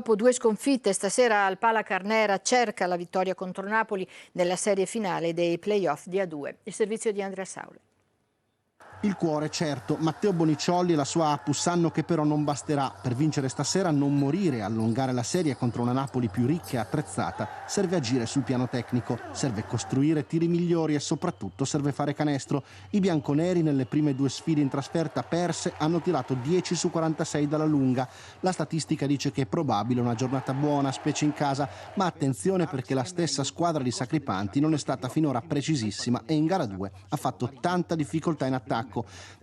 Dopo 2 sconfitte, stasera il Pala Carnera cerca la vittoria contro Napoli nella serie finale dei play-off di A2. Il servizio di Andrea Saule. Il cuore, certo, Matteo Bonicciolli e la sua Apus sanno che però non basterà. Per vincere stasera, non morire e allungare la serie contro una Napoli più ricca e attrezzata, serve agire sul piano tecnico, serve costruire tiri migliori e soprattutto serve fare canestro. I bianconeri nelle prime 2 sfide in trasferta perse hanno tirato 10 su 46 dalla lunga. La statistica dice che è probabile una giornata buona, specie in casa, ma attenzione perché la stessa squadra di Sacripanti non è stata finora precisissima e in gara 2 ha fatto tanta difficoltà in attacco.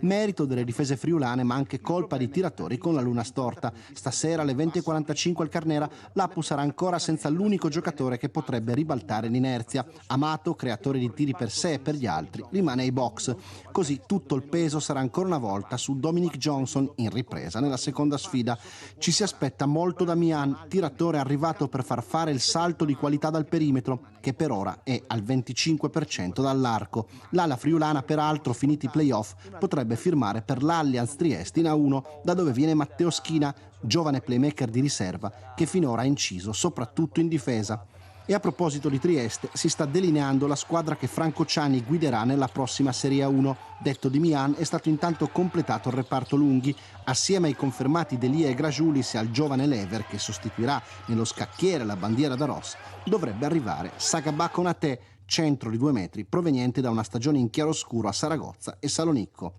Merito delle difese friulane, ma anche colpa di tiratori con la luna storta. Stasera alle 20:45 al Carnera l'Apus sarà ancora senza l'unico giocatore che potrebbe ribaltare l'inerzia. Amato, creatore di tiri per sé e per gli altri, rimane ai box. Così tutto il peso sarà ancora una volta su Dominic Johnson in ripresa nella seconda sfida. Ci si aspetta molto da Mian, tiratore arrivato per far fare il salto di qualità dal perimetro, che per ora è al 25% dall'arco. L'ala friulana, peraltro, finiti i playoff, potrebbe firmare per l'Allianz Trieste in A1, da dove viene Matteo Schina, giovane playmaker di riserva che finora ha inciso soprattutto in difesa. E a proposito di Trieste, si sta delineando la squadra che Franco Ciani guiderà nella prossima Serie A1. Detto di Mian, è stato intanto completato il reparto lunghi. Assieme ai confermati Delia e Grajulis e al giovane Lever, che sostituirà nello scacchiere la bandiera da Ross, dovrebbe arrivare Sagabà Konaté, centro di 2 metri, proveniente da una stagione in chiaroscuro a Saragozza e Salonicco.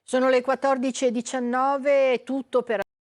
Sono le 14:19, tutto per